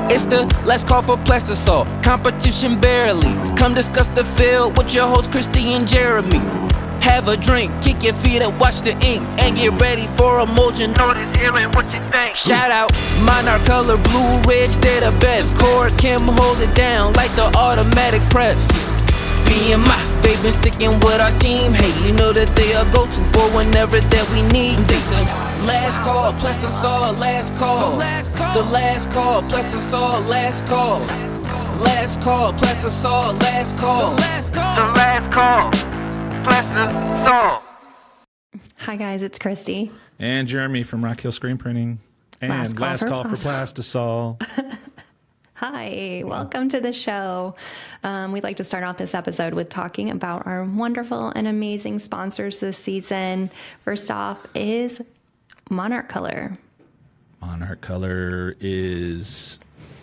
It's the last call for Plastisol, competition barely. Come discuss the field with your host Christy and Jeremy. Have a drink, kick your feet up, watch the ink, and get ready for a motion. Notice hearing what you think. Shout out, Monarch Color, Blue Ridge, they're the best. Core Kim hold it down like the automatic press. BMI, they've been sticking with our team. Hey, you know that they are go-to for whenever that we need. Last call, Plastisol, last call. The last call, Plastisol, last call. Last call, Plastisol, last call. The last call, Plastisol. Hi guys, it's Christy. And Jeremy from Rock Hill Screen Printing. And last call for Plastisol. Hi, welcome to the show. We'd like to start off this episode with talking about our wonderful and amazing sponsors this season. First off is Monarch Color. Monarch Color is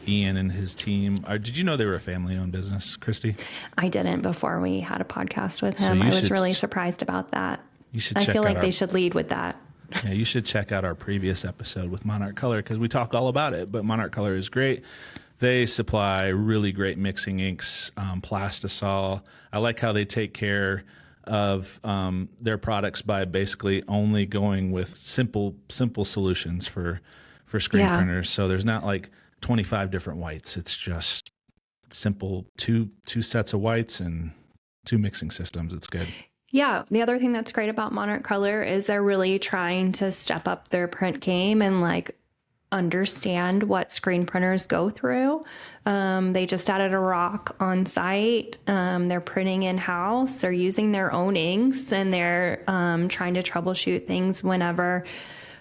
Ian and his team. Did you know they were a family-owned business, Christy? I didn't before we had a podcast with him. I was really surprised about that. I feel like they should lead with that. Yeah, you should check out our previous episode with Monarch Color because we talk all about it. But Monarch Color is great. They supply really great mixing inks, Plastisol. I like how they take care of their products by basically only going with simple solutions for screen printers. So there's not like 25 different whites. It's just simple two sets of whites and 2 mixing systems. It's good. Yeah. The other thing that's great about Monarch Color is they're really trying to step up their print game and like understand what screen printers go through. They just added a rock on site. They're printing in-house. They're using their own inks and they're trying to troubleshoot things whenever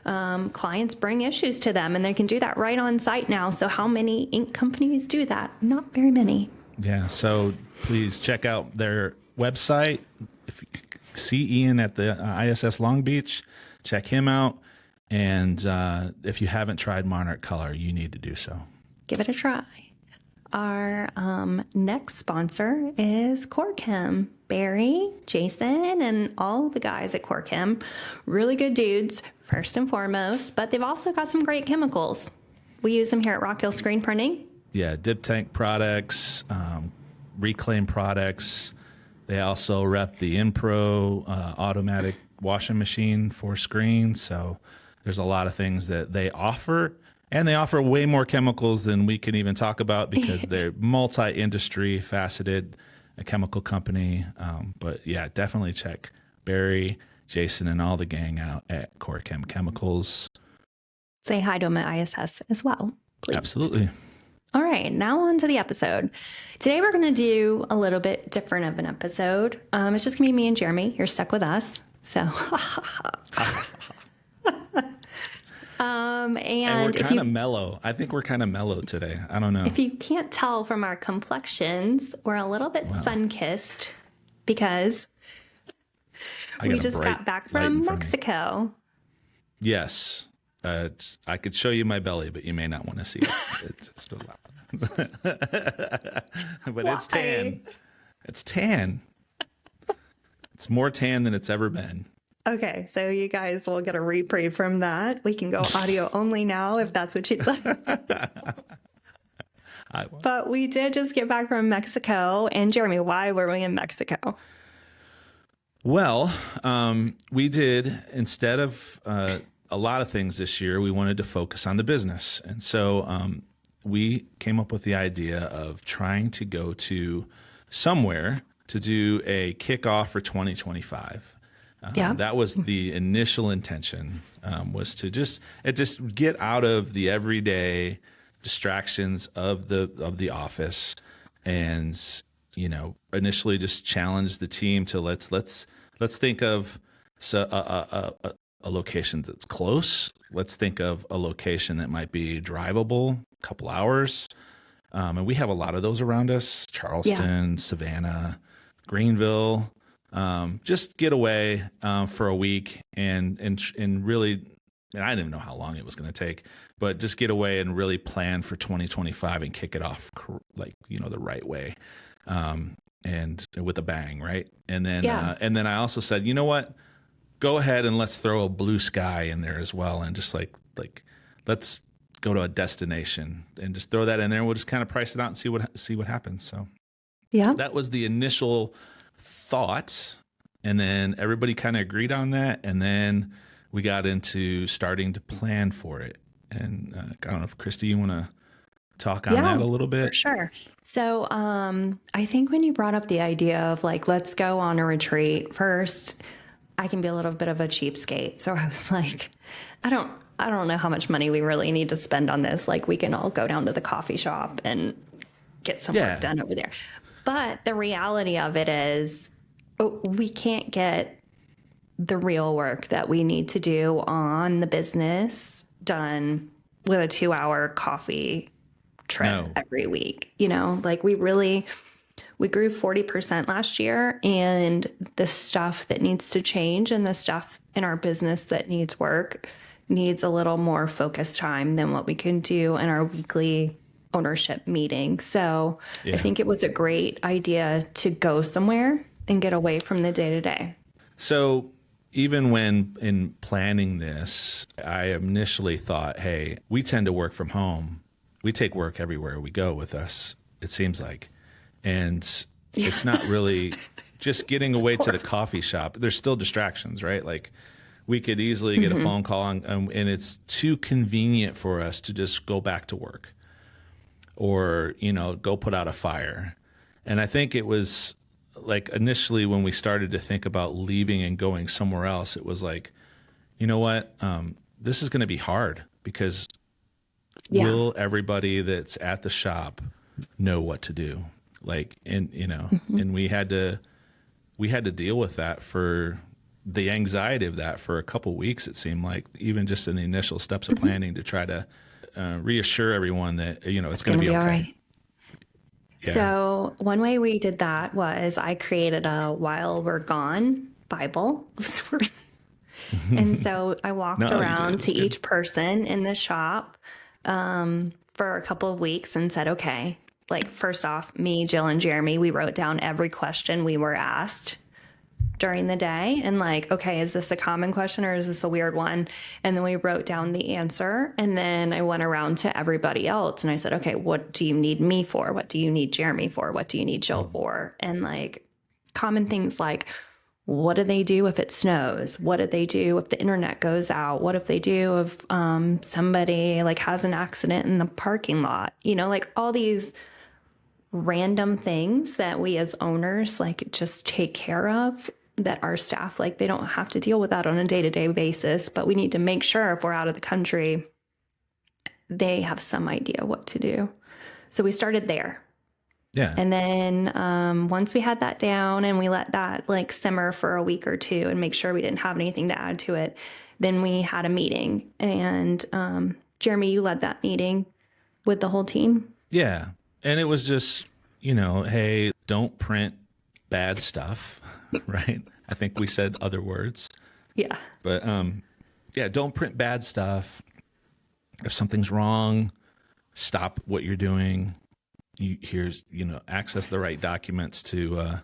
clients bring issues to them, and they can do that right on site now. So how many ink companies do that? Not very many. Yeah. So please check out their website. If you see Ian at the ISS Long Beach, check him out. And if you haven't tried Monarch Color, you need to do so. Give it a try. Our next sponsor is Corchem. Barry, Jason, and all the guys at Corchem, really good dudes, first and foremost, but they've also got some great chemicals. We use them here at Rock Hill Screen Printing. Yeah, dip tank products, reclaim products. They also rep the Impro automatic washing machine for screens. So there's a lot of things that they offer, and they offer way more chemicals than we can even talk about because they're multi-industry faceted, a chemical company. But yeah, definitely check Barry, Jason, and all the gang out at Corchem Chemicals. Say hi to them at ISS as well, please. Absolutely. All right, now on to the episode. Today we're going to do a little bit different of an episode. It's just going to be me and Jeremy. You're stuck with us. So, and we're kind of mellow. I think we're kind of mellow today. I don't know. If you can't tell from our complexions, we're a little bit sun-kissed because we just got back from Mexico. Yes. I could show you my belly, but you may not want to see it. It's but it's tan. It's tan. It's more tan than it's ever been. Okay, so you guys will get a reprieve from that. We can go audio only now if that's what you'd like. But we did just get back from Mexico. And Jeremy, why were we in Mexico? Well, we did, instead of a lot of things this year, we wanted to focus on the business. And so we came up with the idea of trying to go to somewhere to do a kickoff for 2025. That was the initial intention, was to just get out of the everyday distractions of the office, and initially just challenge the team to let's think of a location that's close. Let's think of a location that might be drivable, a couple hours, and we have a lot of those around us: Charleston, Savannah, Greenville. Just get away for a week and really, and I didn't even know how long it was going to take, but just get away and really plan for 2025 and kick it off the right way, and with a bang, right? And then I also said, you know what, go ahead and let's throw a blue sky in there as well, and just like let's go to a destination and just throw that in there. We'll just kind of price it out and see what happens. So Yeah. that was the initial thought. And then everybody kind of agreed on that. And then we got into starting to plan for it. And I don't know if Christy, you want to talk on that a little bit? For sure. So I think when you brought up the idea of like, let's go on a retreat first, I can be a little bit of a cheapskate. So I was like, I don't know how much money we really need to spend on this. Like we can all go down to the coffee shop and get some work done over there. But the reality of it is we can't get the real work that we need to do on the business done with a 2-hour coffee trip every week. Like we grew 40% last year, and the stuff that needs to change and the stuff in our business that needs work needs a little more focused time than what we can do in our weekly ownership meeting. So I think it was a great idea to go somewhere and get away from the day to day. So even when in planning this, I initially thought, hey, we tend to work from home. We take work everywhere we go with us, it seems like. And it's not really just getting away to the coffee shop. There's still distractions, right? Like we could easily get a phone call and it's too convenient for us to just go back to work or, go put out a fire. And I think it was like initially when we started to think about leaving and going somewhere else, it was like, you know what? This is going to be hard because will everybody that's at the shop know what to do? Like, and and we had to deal with that for the anxiety of that for a couple weeks. It seemed like even just in the initial steps of planning to try to reassure everyone that, it's going to be okay. All right. Yeah. So one way we did that was I created a While We're Gone Bible of sorts. And so I walked around to each person in the shop for a couple of weeks and said, okay, like first off, me, Jill, and Jeremy, we wrote down every question we were asked during the day and like, okay, is this a common question or is this a weird one? And then we wrote down the answer. And then I went around to everybody else and I said, okay, what do you need me for? What do you need Jeremy for? What do you need Jill for? And like common things like, what do they do if it snows? What do they do if the internet goes out? What if they do if somebody like has an accident in the parking lot? Like all these random things that we as owners like just take care of that our staff, like they don't have to deal with that on a day-to-day basis, but we need to make sure if we're out of the country, they have some idea what to do. So we started there. Yeah. And then once we had that down and we let that like simmer for a week or two and make sure we didn't have anything to add to it, then we had a meeting. And Jeremy, you led that meeting with the whole team. Yeah. And it was just, hey, don't print bad stuff, right? I think we said other words. Yeah. But don't print bad stuff. If something's wrong, stop what you're doing. Access the right documents to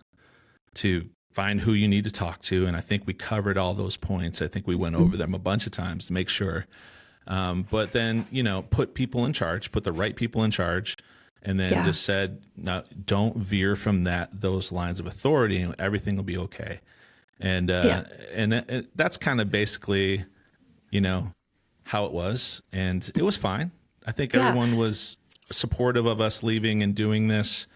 find who you need to talk to. And I think we covered all those points. I think we went over them a bunch of times to make sure. But then, put people in charge, put the right people in charge. And then just said, no, don't veer from those lines of authority and everything will be okay. And that's kind of basically, how it was. And it was fine. I think everyone was supportive of us leaving and doing this,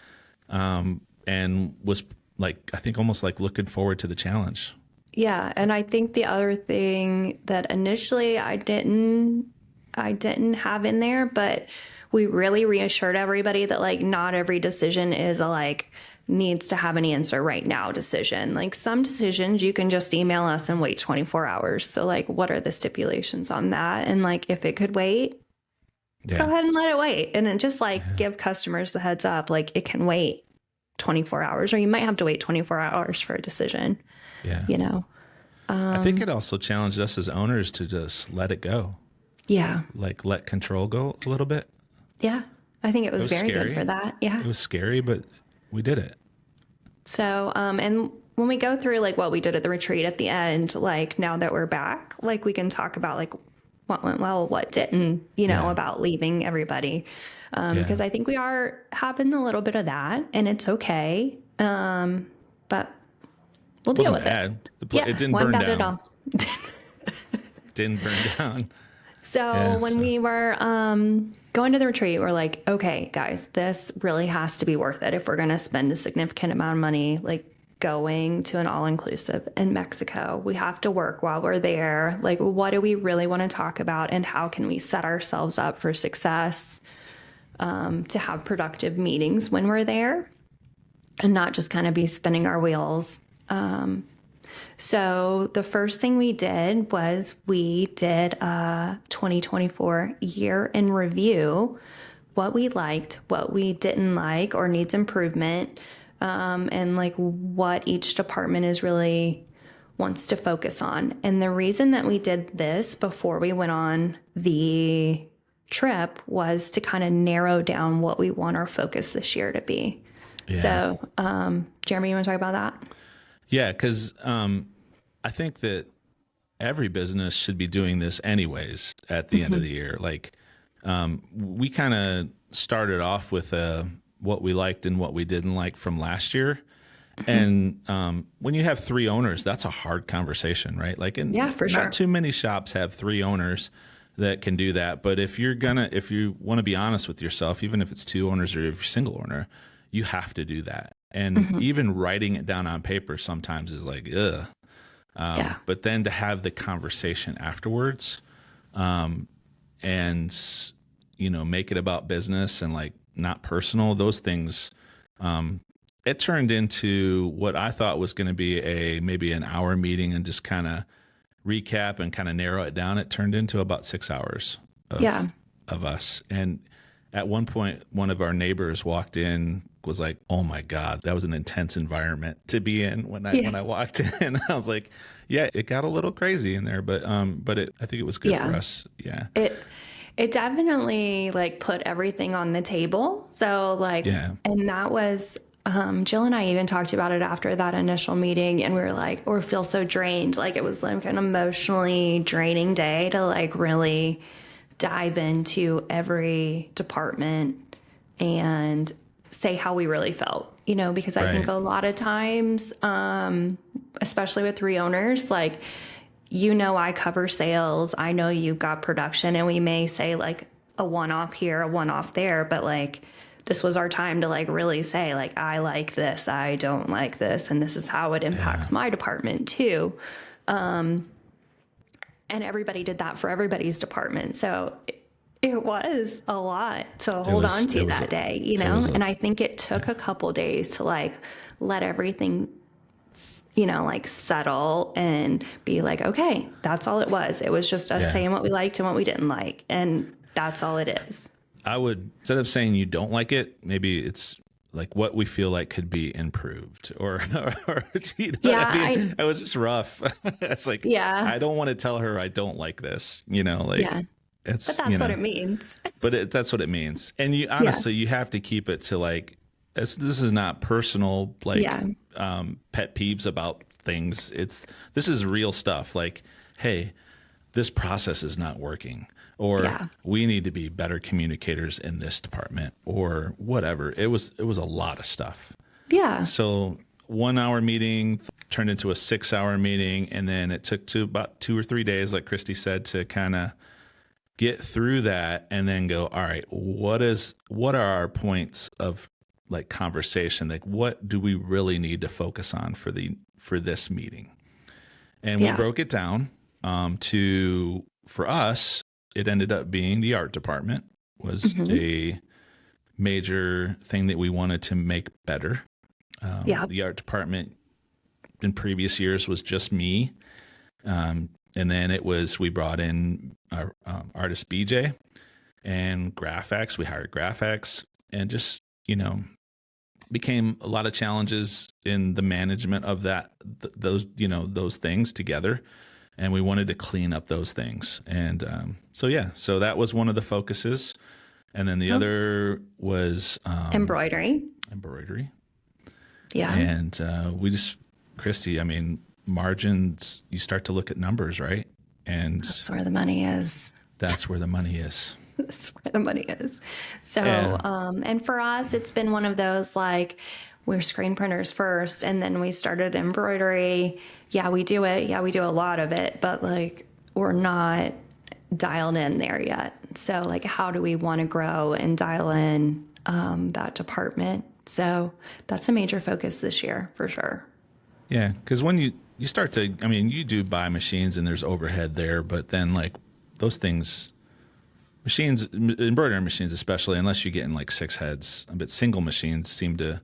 and was like, I think almost like looking forward to the challenge. Yeah. And I think the other thing that initially I didn't have in there, but we really reassured everybody that like not every decision is a like needs to have an answer right now decision. Like some decisions you can just email us and wait 24 hours. So like what are the stipulations on that? And like if it could wait, go ahead and let it wait. And then just like give customers the heads up, like it can wait 24 hours or you might have to wait 24 hours for a decision. Yeah. I think it also challenged us as owners to just let it go. Yeah. Like let control go a little bit. Yeah. I think it was very scary. good for that. Yeah. It was scary, but we did it. So, and when we go through like what we did at the retreat at the end, like now that we're back, like we can talk about like what went well, what didn't, about leaving everybody. Because I think we are having a little bit of that, and it's okay. But we'll deal with it. It didn't burn down. At all. Didn't burn down. So when we were going to the retreat, we're like, okay, guys, this really has to be worth it if we're going to spend a significant amount of money, like going to an all-inclusive in Mexico. We have to work while we're there. Like, what do we really want to talk about, and how can we set ourselves up for success, to have productive meetings when we're there and not just kind of be spinning our wheels. So the first thing we did was we did a 2024 year in review, what we liked, what we didn't like or needs improvement, and like what each department is really wants to focus on. And the reason that we did this before we went on the trip was to kind of narrow down what we want our focus this year to be. Yeah. So, Jeremy, you want to talk about that? Yeah, because I think that every business should be doing this anyways at the end of the year. Like, we kind of started off with what we liked and what we didn't like from last year. And when you have 3 owners, that's a hard conversation, right? Like, for sure. Not too many shops have 3 owners that can do that. But if you want to be honest with yourself, even if it's 2 owners or if you're single owner, you have to do that. And even writing it down on paper sometimes is like, ugh. But then to have the conversation afterwards, and, make it about business and like not personal, those things, it turned into what I thought was going to be maybe an hour meeting and just kind of recap and kind of narrow it down. It turned into about 6 hours of us. And at one point, one of our neighbors walked in, was like, "Oh my God, that was an intense environment to be in." When I walked in, I was like, "Yeah, it got a little crazy in there, but I think it was good for us." Yeah, it definitely like put everything on the table. So like, and that was Jill and I even talked about it after that initial meeting, and we were like, or feel so drained. Like it was like an emotionally draining day to like really dive into every department and say how we really felt, because I think a lot of times, especially with 3 owners, like, I cover sales, I know you've got production, and we may say like a one-off here, a one-off there, but like, this was our time to like really say like, I like this, I don't like this, and this is how it impacts my department too. And everybody did that for everybody's department. So it was a lot to hold on to that day, and I think it took a couple days to like let everything, like settle and be like, okay, that's all it was. It was just us saying what we liked and what we didn't like. And that's all it is. I would, instead of saying you don't like it, maybe it's like what we feel like could be improved or it was just rough. It's like, I don't want to tell her I don't like this, but that's what it means. But that's what it means. And you honestly, you have to keep it to like, this is not personal, like pet peeves about things. This is real stuff. Like, hey, this process is not working, or we need to be better communicators in this department, or whatever. It was a lot of stuff. Yeah. So 1 hour meeting turned into a 6 hour meeting. And then it took to about 2 or 3 days, like Christy said, to kind of get through that and then go, all right, what are our points of like conversation? Like, what do we really need to focus on for this meeting? And we broke it down for us, it ended up being the art department was a major thing that we wanted to make better. The art department in previous years was just me. And then we brought in our artist BJ and GraphX. We hired GraphX, and just, became a lot of challenges in the management of those things together. And we wanted to clean up those things. And so that was one of the focuses. And then the other was embroidery. Yeah. And Christy, I mean, margins, you start to look at numbers, right? And that's where the money is. That's where the money is. That's where the money is. So, Yeah. and for us, it's been one of those, like, we're screen printers first, and then we started embroidery. Yeah, we do it. Yeah, we do a lot of it, but like, we're not dialed in there yet. So like, how do we want to grow and dial in that department? So that's a major focus this year for sure. Yeah, because when you start to, I mean, you do buy machines and there's overhead there, but then like those things, machines, embroidery machines especially, unless you get in like 6 heads, but single machines seem to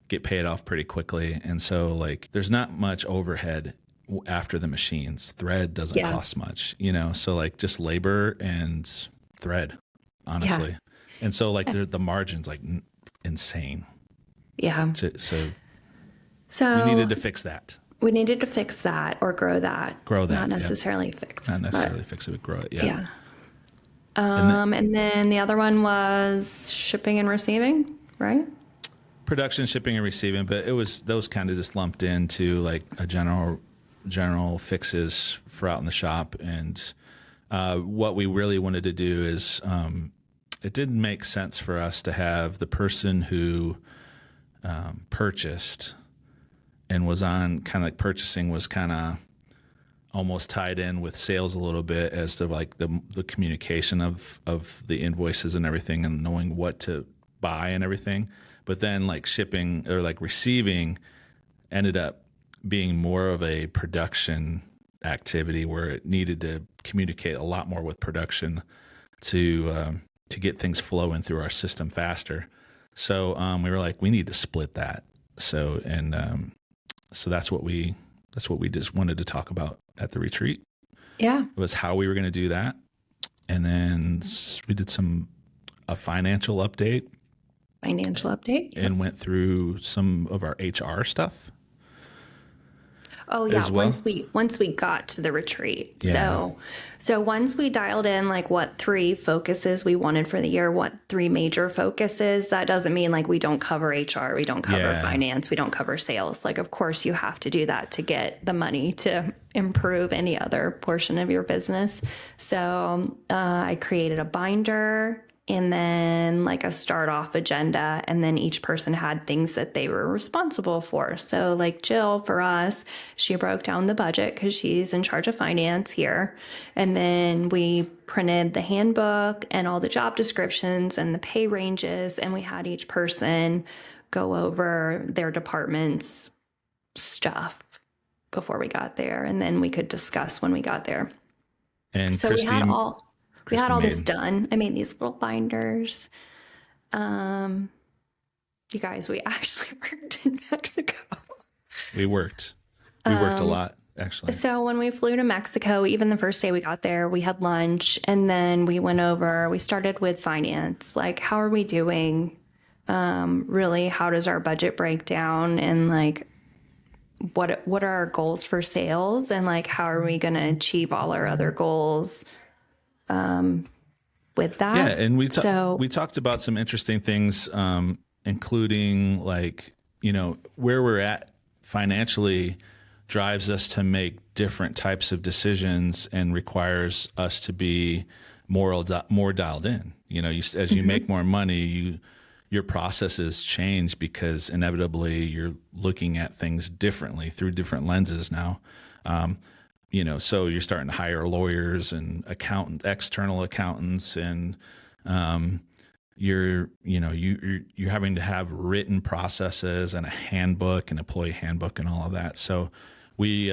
get paid off pretty quickly. And so like there's not much overhead after the machines. Thread doesn't cost much, you know, so like just labor and thread, honestly. And so like the margin's like insane. Yeah. So So we needed to fix that. We needed to fix that or grow that. Grow that. Not necessarily fix it. Not necessarily fix it, but grow it. Yeah. And then the other one was shipping and receiving, right? Production, shipping, and receiving, but it was those kind of just lumped into like a general fixes for out in the shop. And what we really wanted to do is it didn't make sense for us to have the person who purchased and was on kind of like purchasing was kind of almost tied in with sales a little bit as to like the communication of the invoices and everything and knowing what to buy and everything. But then like shipping or like receiving ended up being more of a production activity where it needed to communicate a lot more with production to get things flowing through our system faster. So we were like, we need to split that. So that's what we just wanted to talk about at the retreat. Yeah. It was how we were going to do that. And then we did a financial update. Yes. And went through some of our HR stuff. Oh yeah, well. once we got to the retreat. Yeah. So once we dialed in like what 3 focuses we wanted for the year, what 3 major focuses, that doesn't mean like we don't cover HR, we don't cover finance, we don't cover sales. Like of course you have to do that to get the money to improve any other portion of your business. So I created a binder and then like a start off agenda. And then each person had things that they were responsible for. So like Jill, for us, she broke down the budget because she's in charge of finance here. And then we printed the handbook and all the job descriptions and the pay ranges. And we had each person go over their department's stuff before we got there. And then we could discuss when we got there. And so Christy, we had all this done. I made these little binders. You guys, we actually worked in Mexico. We worked a lot, actually. So when we flew to Mexico, even the first day we got there, we had lunch and then we started with finance. Like, how are we doing? Really, how does our budget break down? And like, what are our goals for sales? And like, how are we going to achieve all our other goals? With that. Yeah. And we talked about some interesting things, including like, you know, where we're at financially drives us to make different types of decisions and requires us to be more dialed in. You know, as you make more money, your processes change because inevitably you're looking at things differently through different lenses now. You know, so you're starting to hire lawyers and external accountants, and you're having to have written processes and a handbook, an employee handbook, and all of that. So we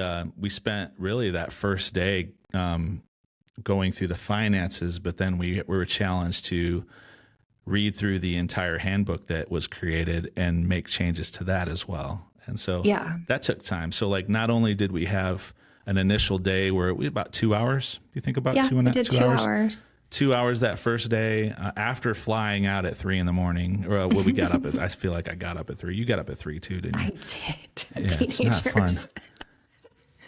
spent really that first day going through the finances, but then we were challenged to read through the entire handbook that was created and make changes to that as well. And so that took time. So like, not only did we have an initial day where we about 2 hours. Do you think about 2 hours? 2 hours that first day after flying out at 3 a.m. Or we got up at. I feel like I got up at 3. You got up at 3 too, didn't you? I did. Yeah, it's not fun.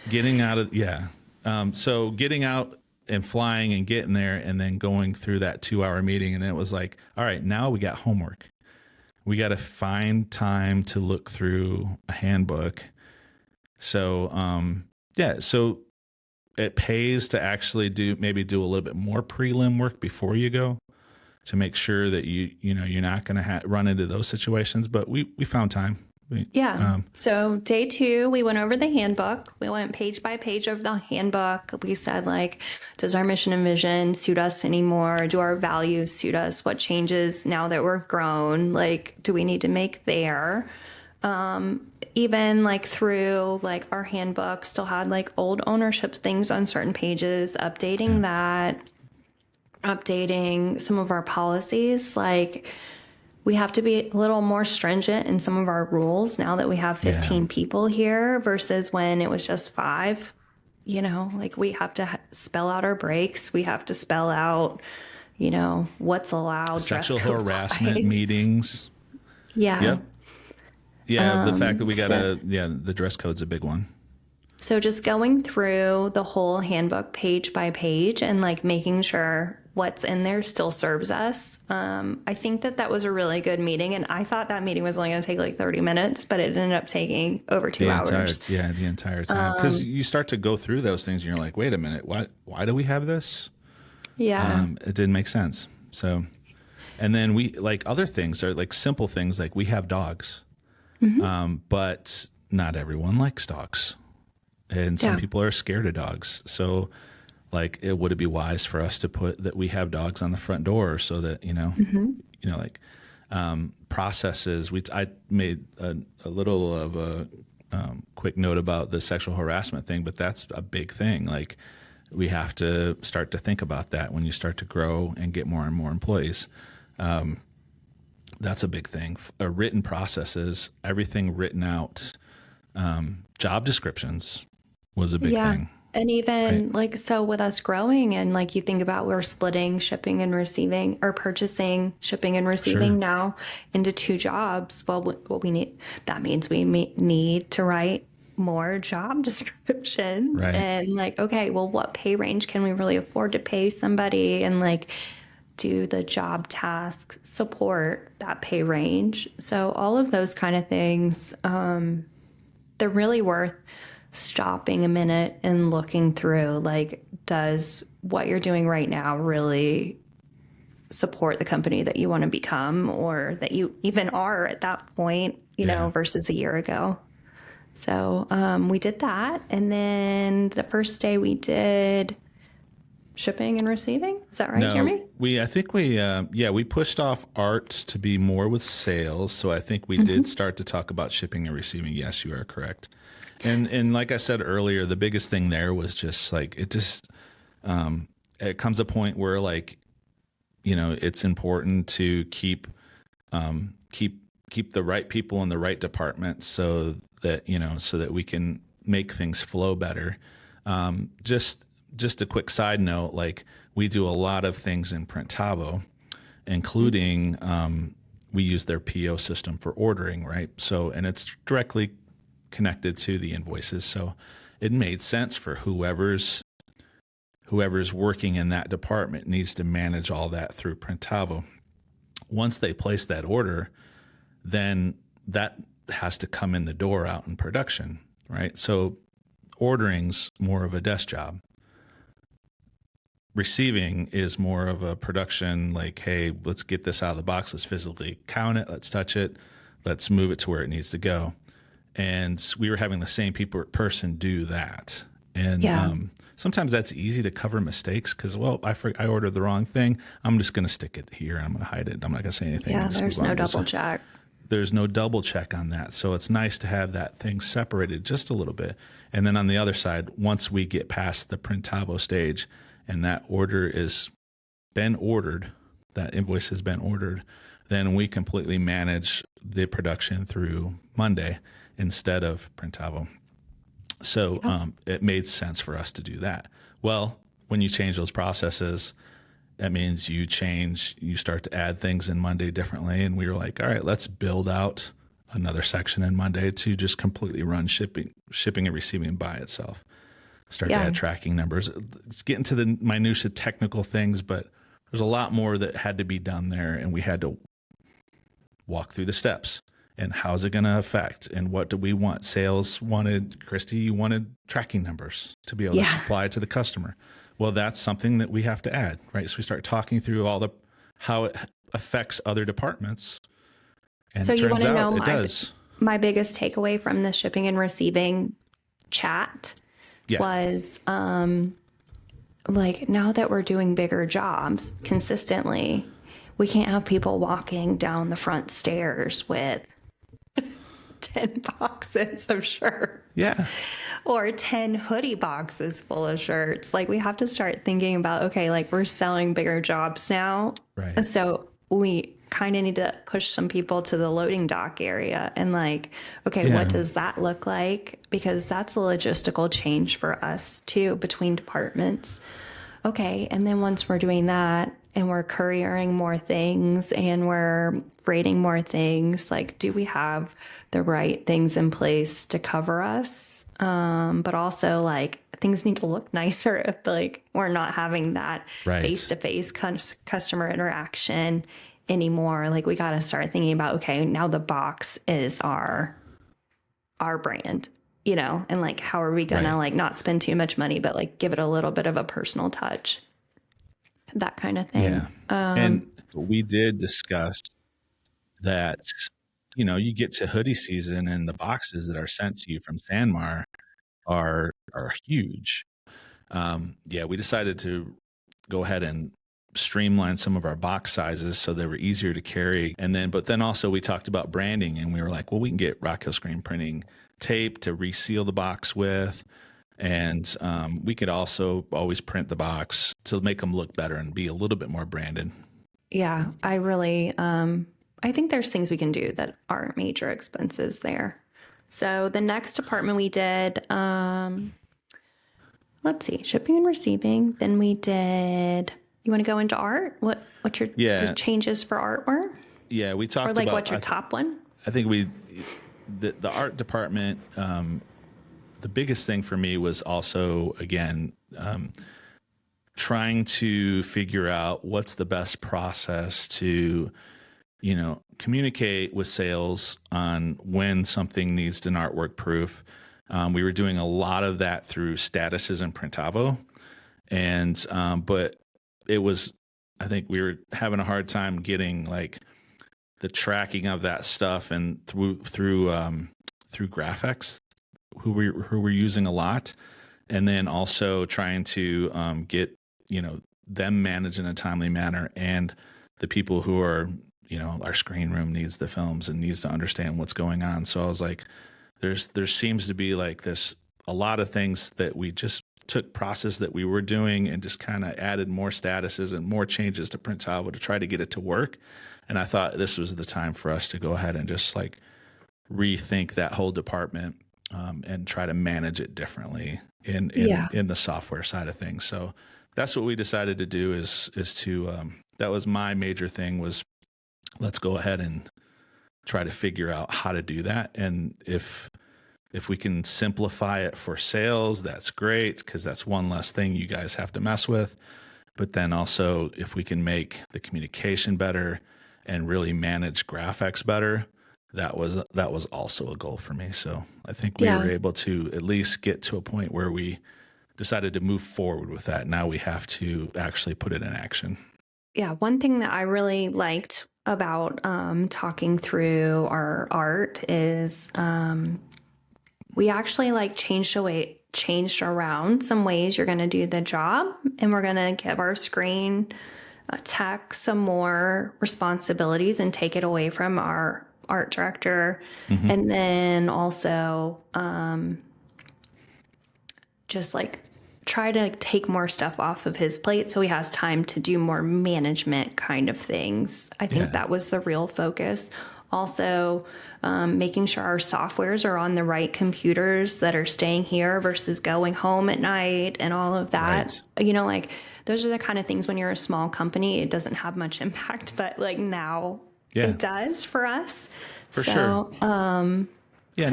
Getting out of so getting out and flying and getting there and then going through that 2-hour meeting, and it was like, all right, now we got homework. We got to find time to look through a handbook. So. Yeah. So it pays to actually do a little bit more prelim work before you go, to make sure that you're not going to run into those situations. But we found time. So day 2, we went over the handbook. We went page by page of the handbook. We said, like, does our mission and vision suit us anymore? Do our values suit us? What changes now that we've grown? Like, do we need to make there? Even like through like our handbook still had like old ownership things on certain pages, updating that, updating some of our policies. Like, we have to be a little more stringent in some of our rules now that we have 15 people here versus when it was just 5. Like, we have to spell out our breaks. We have to spell out, what's allowed. Sexual harassment meetings. Yeah. Yep. Yeah. The fact that we got the dress code's a big one. So just going through the whole handbook page by page and like making sure what's in there still serves us. I think that was a really good meeting, and I thought that meeting was only going to take like 30 minutes, but it ended up taking over 2 hours. The entire time. Because you start to go through those things and you're like, wait a minute, why do we have this? Yeah. It didn't make sense. So, and then we, like, other things are like simple things, like we have dogs, but not everyone likes dogs. And some people are scared of dogs. So, like, would it be wise for us to put that we have dogs on the front door so that, processes. I made a little of a quick note about the sexual harassment thing, but that's a big thing. Like, we have to start to think about that when you start to grow and get more and more employees. That's a big thing. Written processes, everything written out. Job descriptions was a big thing. And even like, so with us growing and like you think about, we're splitting shipping and receiving, or purchasing, shipping and receiving now into 2 jobs. Well, what we need, that means we need to write more job descriptions and like, okay, well, what pay range can we really afford to pay somebody, and like do the job task support that pay range. So all of those kind of things, they're really worth stopping a minute and looking through. Like, does what you're doing right now really support the company that you want to become, or that you even are at that point, versus a year ago? So we did that. And then the first day we did shipping and receiving. Is that right, Jeremy? I think we pushed off art to be more with sales. So I think we did start to talk about shipping and receiving. Yes, you are correct. And like I said earlier, the biggest thing there was just like, it comes a point where, like, it's important to keep the right people in the right department so that we can make things flow better. Just a quick side note, like, we do a lot of things in Printavo, including we use their PO system for ordering, right? So, and it's directly connected to the invoices. So it made sense for whoever's working in that department needs to manage all that through Printavo. Once they place that order, then that has to come in the door out in production, right? So ordering's more of a desk job. Receiving is more of a production, like, hey, let's get this out of the box. Let's physically count it. Let's touch it. Let's move it to where it needs to go. And we were having the same person do that. And sometimes that's easy to cover mistakes because, well, I ordered the wrong thing. I'm just going to stick it here and I'm going to hide it. I'm not going to say anything. Yeah, there's no double check. There's no double check on that. So it's nice to have that thing separated just a little bit. And then on the other side, once we get past the Printavo stage and that order is been ordered, that invoice has been ordered, then we completely manage the production through Monday instead of Printavo. So it made sense for us to do that. Well, when you change those processes, that means you start to add things in Monday differently. And we were like, all right, let's build out another section in Monday to just completely run shipping and receiving by itself. Start to add tracking numbers. It's getting to the minutia technical things, but there's a lot more that had to be done there, and we had to walk through the steps. and how's it going to affect, and what do we want? Sales wanted, Christy, you wanted tracking numbers to be able to supply to the customer. Well, that's something that we have to add, right? So we start talking through how it affects other departments. And so it you want turns to out know it does. my biggest takeaway from the shipping and receiving chat was like, now that we're doing bigger jobs consistently, we can't have people walking down the front stairs with 10 boxes of shirts. Yeah. Or 10 hoodie boxes full of shirts. Like, we have to start thinking about, okay, like, we're selling bigger jobs now. Right. So we kind of need to push some people to the loading dock area and like, okay, what does that look like? Because that's a logistical change for us too, between departments. Okay. And then once we're doing that and we're couriering more things and we're freighting more things, like, do we have the right things in place to cover us? But also, like, things need to look nicer if like we're not having that face-to-face customer interaction anymore. Like, we got to start thinking about, okay, now the box is our brand, you know, and like, how are we gonna like not spend too much money, but like give it a little bit of a personal touch, that kind of thing. Yeah. And we did discuss that, you know, you get to hoodie season and the boxes that are sent to you from Sanmar are huge. We decided to go ahead and streamline some of our box sizes so they were easier to carry. But then also we talked about branding, and we were like, well, we can get Rock Hill screen printing tape to reseal the box with. And we could also always print the box to make them look better and be a little bit more branded. Yeah, I really, I think there's things we can do that aren't major expenses there. So the next department we did, let's see, shipping and receiving. Then we did, you want to go into art? What's your the changes for art were? Yeah, we talked about. Or like, what's your top one? I think the art department, the biggest thing for me was also, again, trying to figure out what's the best process to, you know, communicate with sales on when something needs an artwork proof. We were doing a lot of that through statuses in Printavo. But it was, I think we were having a hard time getting like the tracking of that stuff, and through Graphics, who we're using a lot, and then also trying to get, you know, them managed in a timely manner, and the people who are, you know, our screen room needs the films and needs to understand what's going on. So I was like, there seems to be like a lot of things that we just took process that we were doing and just kind of added more statuses and more changes to Printavo to try to get it to work. And I thought this was the time for us to go ahead and just like rethink that whole department, and try to manage it differently in the software side of things. So that's what we decided to do is to, that was my major thing, was let's go ahead and try to figure out how to do that. And if we can simplify it for sales, that's great, because that's one less thing you guys have to mess with. But then also, if we can make the communication better and really manage graphics better, that was also a goal for me. So I think we were able to at least get to a point where we decided to move forward with that. Now we have to actually put it in action. Yeah, one thing that I really liked about talking through our art is we actually like changed around some ways you're going to do the job, and we're going to give our screen tech some more responsibilities and take it away from our art director. Mm-hmm. And then also just like try to take more stuff off of his plate so he has time to do more management kind of things. I think that was the real focus. Also, making sure our softwares are on the right computers that are staying here versus going home at night and all of that. Right. You know, like those are the kind of things when you're a small company, it doesn't have much impact, but like now it does for us. For sure. So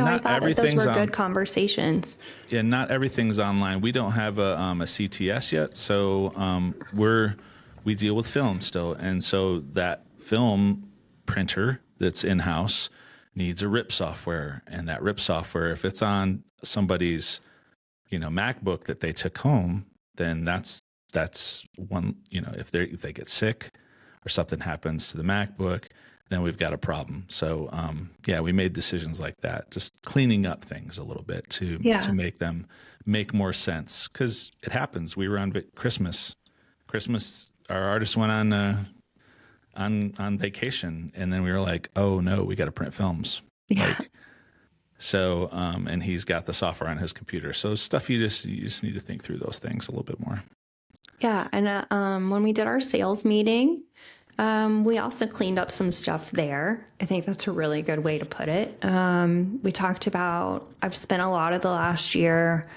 I thought that those were good conversations. Yeah, not everything's online. We don't have a CTS yet, so we deal with film still, and so that film printer that's in-house needs a RIP software, and that RIP software, if it's on somebody's, MacBook that they took home, then that's one, if they get sick or something happens to the MacBook, then we've got a problem. So we made decisions like that, just cleaning up things a little bit to make them make more sense, because it happens. We were on Christmas. Our artist went on vacation, and then we were like, oh no, we got to print films. And he's got the software on his computer. So stuff you just need to think through those things a little bit more. Yeah. And when we did our sales meeting, we also cleaned up some stuff there. I think that's a really good way to put it. We talked about, I've spent a lot of the last year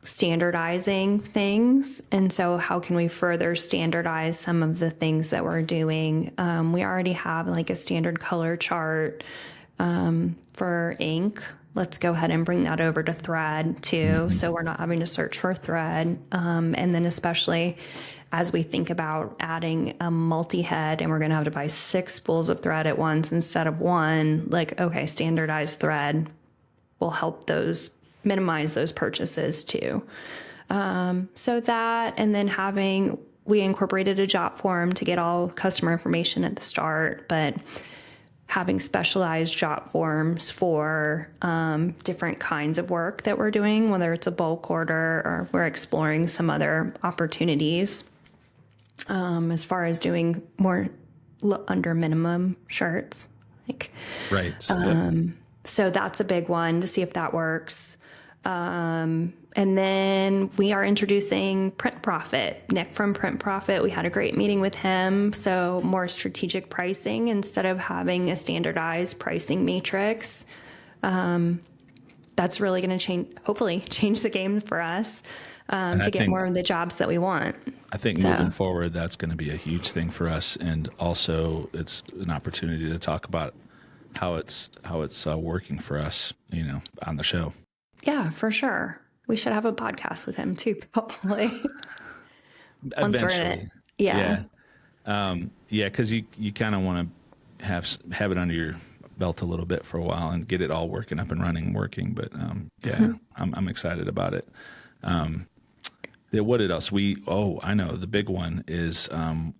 standardizing things. And so how can we further standardize some of the things that we're doing? We already have like a standard color chart for ink. Let's go ahead and bring that over to thread too. So we're not having to search for thread. And then especially as we think about adding a multi-head and we're going to have to buy 6 spools of thread at once instead of 1, okay, standardized thread will help minimize those purchases too. So that, and then we incorporated a job form to get all customer information at the start, but having specialized job forms for different kinds of work that we're doing, whether it's a bulk order or we're exploring some other opportunities as far as doing more under minimum shirts. Right. So that's a big one to see if that works. And then we are introducing Print Profit. Nick from Print Profit, we had a great meeting with him. So more strategic pricing instead of having a standardized pricing matrix. That's really going to hopefully change the game for us to get more of the jobs that we want. I think moving forward, that's going to be a huge thing for us. And also it's an opportunity to talk about how it's working for us, on the show. Yeah, for sure. We should have a podcast with him too, probably. Once we're in it. Yeah. Because you kind of want to have it under your belt a little bit for a while and get it all working, up and running, working. But I'm excited about it. What did else? I know the big one is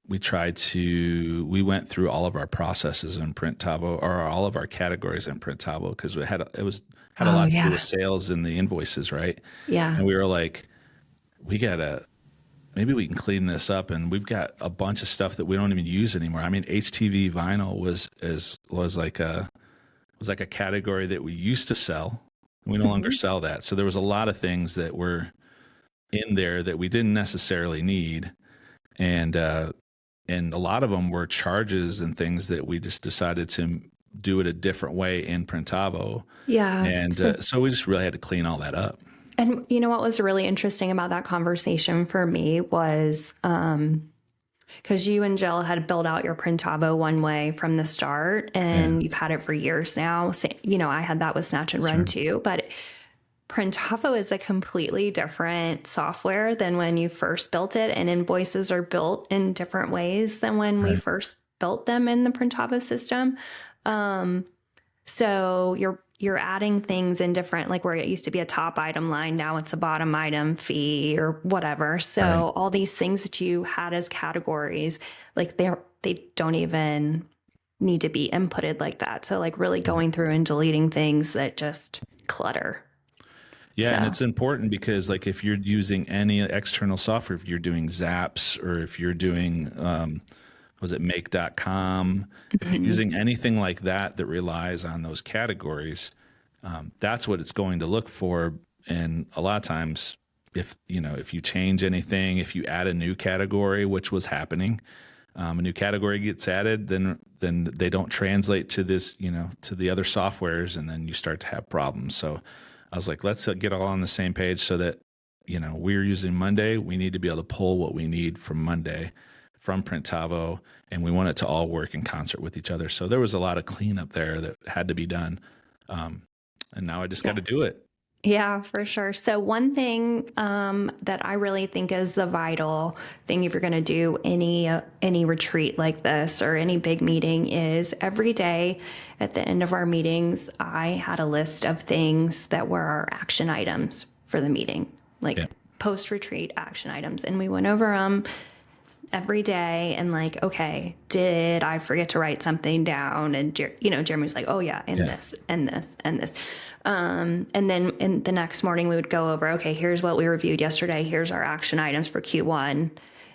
we went through all of our processes in Printavo, or all of our categories in Printavo, because it had a lot to do with sales and the invoices, right? Yeah. And we were like, maybe we can clean this up, and we've got a bunch of stuff that we don't even use anymore. I mean, HTV vinyl was like a category that we used to sell. We no longer sell that. So there was a lot of things that were in there that we didn't necessarily need, and a lot of them were charges and things that we just decided to do it a different way in Printavo. Yeah. And so we just really had to clean all that up. And you know what was really interesting about that conversation for me was because you and Jill had built out your Printavo one way from the start, and you've had it for years now. So, I had that with Snatch and Run too, but Printavo is a completely different software than when you first built it, and invoices are built in different ways than when we first built them in the Printavo system. So you're adding things in different, like where it used to be a top item line, now it's a bottom item fee or whatever. So all these things that you had as categories, like they don't even need to be inputted like that. So like really going through and deleting things that just clutter. Yeah, and it's important because like if you're using any external software, if you're doing Zaps or if you're doing, make.com, if you're using anything like that relies on those categories, that's what it's going to look for. And a lot of times if you change anything, if you add a new category, which was happening, a new category gets added, then they don't translate to this, to the other softwares, and then you start to have problems. So I was like, let's get all on the same page so that, we're using Monday. We need to be able to pull what we need from Monday from Printavo, and we want it to all work in concert with each other. So there was a lot of cleanup there that had to be done. And now I just got to do it. Yeah, for sure. So one thing that I really think is the vital thing if you're going to do any retreat like this or any big meeting is every day at the end of our meetings, I had a list of things that were our action items for the meeting, Yeah. like post-retreat action items, and we went over them every day and like, okay, did I forget to write something down? And Jeremy's like, oh yeah, and this and this and this. And then in the next morning we would go over, okay, here's what we reviewed yesterday. Here's our action items for Q1.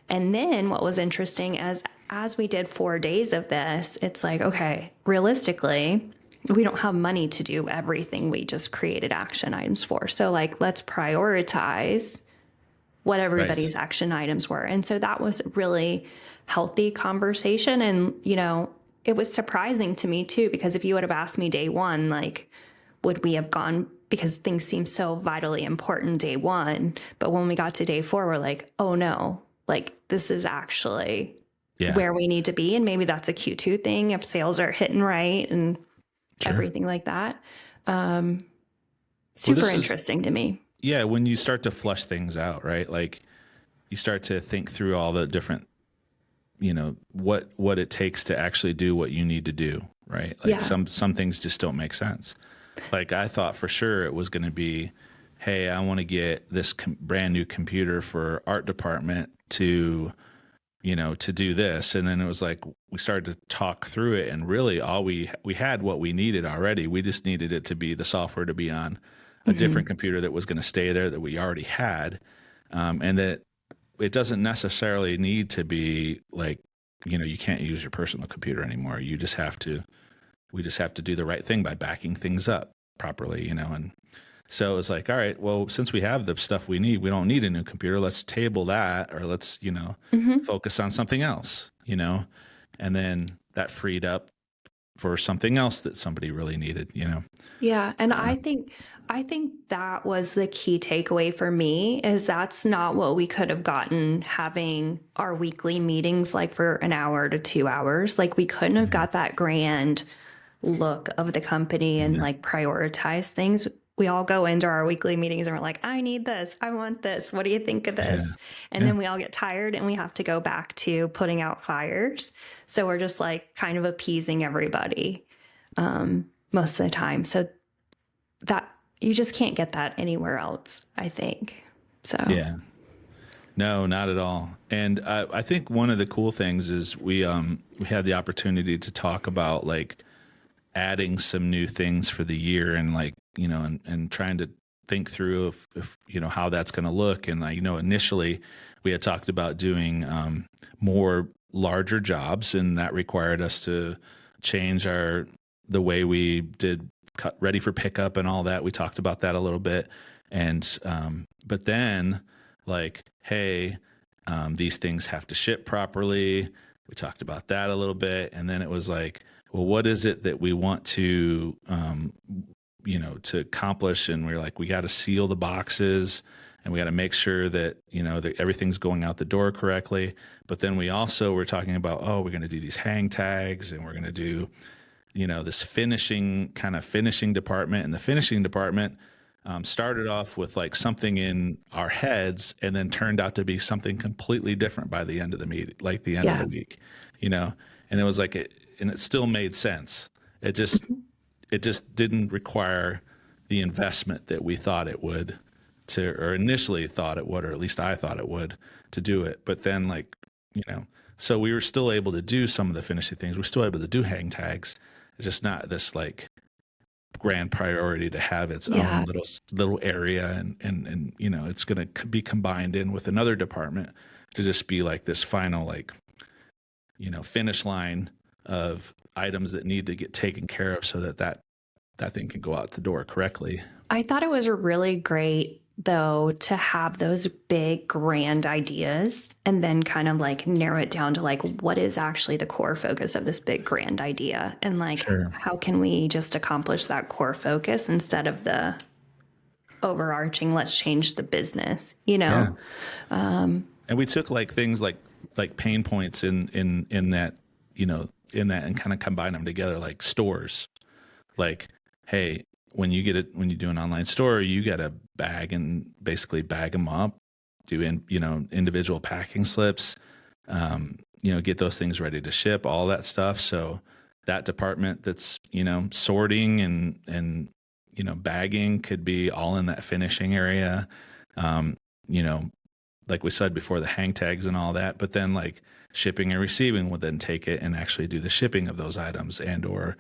And then what was interesting as we did 4 days of this, it's like, okay, realistically, we don't have money to do everything we just created action items for. So like, let's prioritize what everybody's action items were. And so that was a really healthy conversation. And, it was surprising to me too, because if you would have asked me day one, like, would we have gone, because things seem so vitally important day one, but when we got to day 4, we're like, oh no, like this is actually where we need to be. And maybe that's a Q2 thing if sales are hitting right and everything like that. Super interesting to me. Yeah, when you start to flush things out, right? Like you start to think through all the different, what it takes to actually do what you need to do, right? Like some things just don't make sense. Like I thought for sure it was going to be, hey, I want to get this brand new computer for art department to do this. And then it was like, we started to talk through it, and really all we had what we needed already. We just needed it to be the software to be on a different computer that was going to stay there that we already had. And that it doesn't necessarily need to be like, you can't use your personal computer anymore. We just have to do the right thing by backing things up properly, and so it was like, all right, well, since we have the stuff we need, we don't need a new computer. Let's table that, or let's, focus on something else, and then that freed up for something else that somebody really needed, Yeah. And I think that was the key takeaway for me, is that's not what we could have gotten having our weekly meetings, like for an hour to 2 hours. Like we couldn't have got that grand look of the company and like prioritize things. We all go into our weekly meetings and we're like, I need this. I want this. What do you think of this? And then we all get tired and we have to go back to putting out fires. So we're just like kind of appeasing everybody most of the time. So that you just can't get that anywhere else, I think. So yeah, no, not at all. And I think one of the cool things is we had the opportunity to talk about like adding some new things for the year, and like, and trying to think through if how that's going to look. And like, initially we had talked about doing more larger jobs, and that required us to change the way we did cut ready for pickup and all that. We talked about that a little bit. And but then like, hey, these things have to ship properly. We talked about that a little bit. And then it was like, well, what is it that we want to to accomplish? And we're like, we got to seal the boxes, and we got to make sure that that everything's going out the door correctly. But then we also were talking about, oh, we're going to do these hang tags, and we're going to do this finishing department. And the finishing department started off with like something in our heads, and then turned out to be something completely different by the end of the meeting, like the end of the week, and it was like and it still made sense. It just didn't require the investment that we thought it would, or initially thought it would, or at least I thought it would, to do it. But then like, so we were still able to do some of the finishing things. We're still able to do hang tags. It's just not this like grand priority to have its own little area, and it's going to be combined in with another department to just be like this final like finish line of items that need to get taken care of so that thing can go out the door correctly. I thought it was really great though to have those big grand ideas and then kind of like narrow it down to like what is actually the core focus of this big grand idea, and like how can we just accomplish that core focus instead of the overarching let's change the business, and we took like things like pain points in that and kind of combine them together, like stores. Like, hey, when you do an online store, you got to basically bag them up, do individual packing slips, get those things ready to ship, all that stuff. So that department that's, sorting and bagging could be all in that finishing area. Like we said before, the hang tags and all that, but then like shipping and receiving would then take it and actually do the shipping of those items or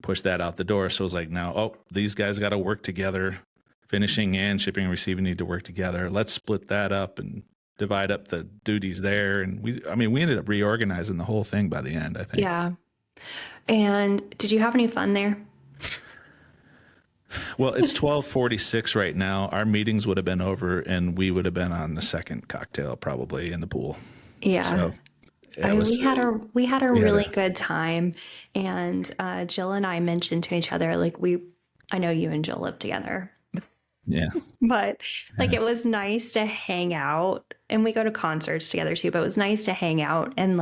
push that out the door. So it's like now, these guys got to work together. Finishing and shipping and receiving need to work together. Let's split that up and divide up the duties there. And we ended up reorganizing the whole thing by the end, I think. Yeah. And did you have any fun there? Well, it's 12:46 right now. Our meetings would have been over and we would have been on the second cocktail probably in the pool. Yeah. So we had a really good time. And Jill and I mentioned to each other, like I know you and Jill live together. Yeah. But it was nice to hang out, and we go to concerts together too, but it was nice to hang out and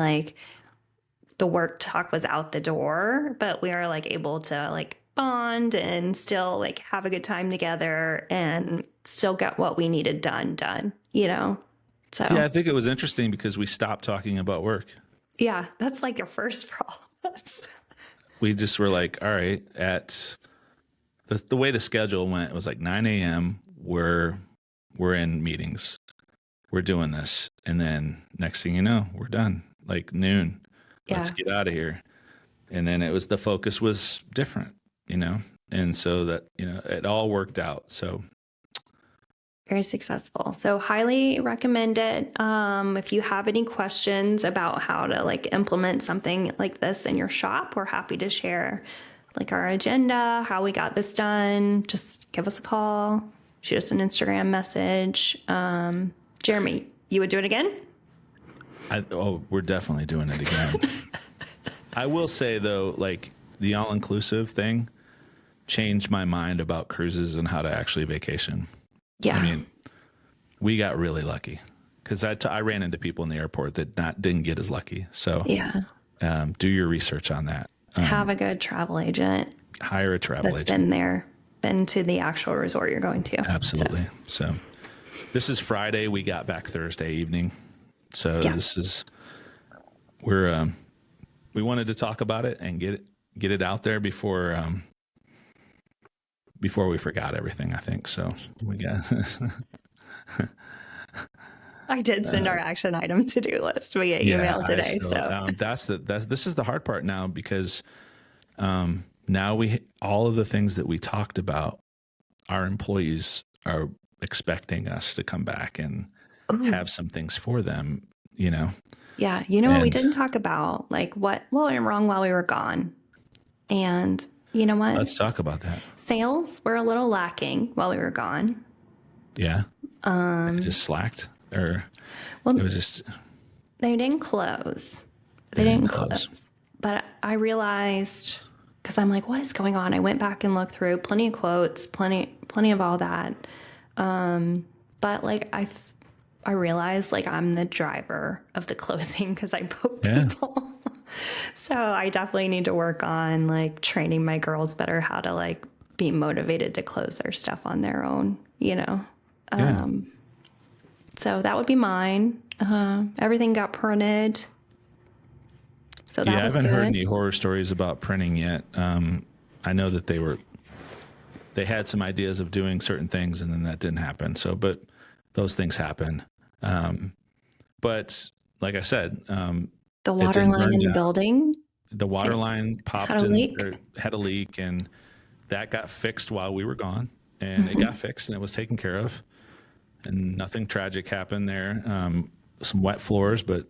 the work talk was out the door, but we were able to bond and still have a good time together and still get what we needed done, So yeah, I think it was interesting because we stopped talking about work. Yeah, that's your first for all of us. We just were all right, at the way the schedule went, it was 9 a.m. We're in meetings. We're doing this. And then next thing you know, we're done. Noon. Yeah. Let's get out of here. And then the focus was different, And so that, it all worked out. So very successful. So highly recommend it. If you have any questions about how to implement something like this in your shop, we're happy to share our agenda, how we got this done. Just give us a call, shoot us an Instagram message. Jeremy, you would do it again? We're definitely doing it again. I will say though, the all-inclusive thing changed my mind about cruises and how to actually vacation. Yeah. We got really lucky because I ran into people in the airport that didn't get as lucky. So yeah, do your research on that. Have a good travel agent. Hire a travel agent. That's been to the actual resort you're going to. Absolutely. So this is Friday. We got back Thursday evening. So This is, we wanted to talk about it and get it out there before we forgot everything, I think. So we got. I did send our action item to-do list via email today. This is the hard part now because now all of the things that we talked about, our employees are expecting us to come back and have some things for them, Yeah. What we didn't talk about, what went wrong while we were gone. And you know what? Let's talk about that. Sales were a little lacking while we were gone. Yeah. It just slacked. It was just. They didn't close. They didn't close. But I realized, because I'm what is going on? I went back and looked through plenty of quotes, plenty of all that. But I realized I'm the driver of the closing because I book people. So I definitely need to work on training my girls better how to be motivated to close their stuff on their own, So that would be mine. Everything got printed. So that was good. I haven't heard any horror stories about printing yet. I know that they had some ideas of doing certain things and then that didn't happen. So, but those things happen. But like I said, the water line in the building. The water line popped had a leak, and that got fixed while we were gone. And it got fixed, and it was taken care of. And nothing tragic happened there. Some wet floors, but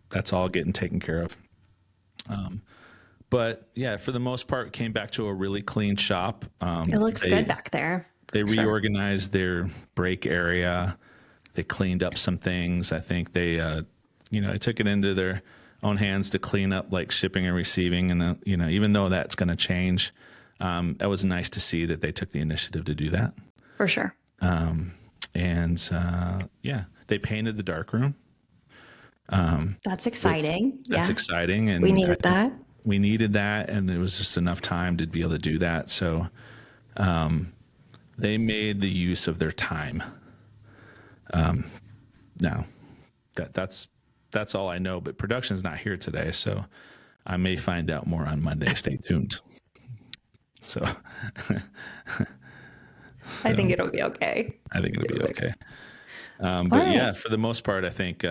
that's all getting taken care of. But yeah, for the most part, came back to a really clean shop. It looks good back there. They reorganized their break area. They cleaned up some things. I think they took it into their own hands to clean up shipping and receiving. And, even though that's going to change, that was nice to see that they took the initiative to do that. For sure. They painted the dark room. That's exciting. That's exciting. And we needed that. we needed that, and it was just enough time to be able to do that. So they made the use of their time. Now that's all I know, but production's not here today, so I may find out more on Monday. Stay tuned. So I think it'll be okay. I think it'll be okay. But yeah, for the most part, I think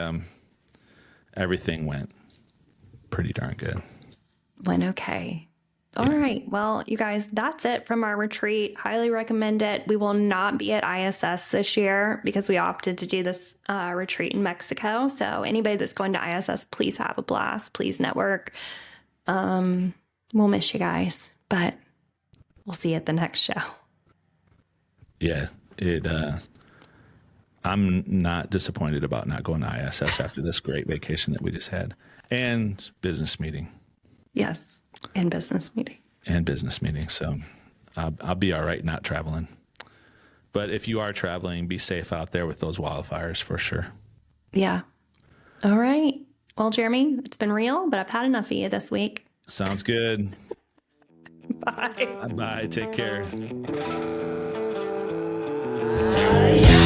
everything went pretty darn good. Went okay. All right. Well, you guys, that's it from our retreat. Highly recommend it. We will not be at ISS this year because we opted to do this retreat in Mexico. So anybody that's going to ISS, please have a blast. Please network. We'll miss you guys, but we'll see you at the next show. Yeah, I'm not disappointed about not going to ISS after this great vacation that we just had, and business meeting. Yes, and business meeting. And business meeting. So I'll be all right not traveling. But if you are traveling, be safe out there with those wildfires for sure. Yeah. All right. Well, Jeremy, it's been real, but I've had enough of you this week. Sounds good. Bye. Bye. Take care. Yeah.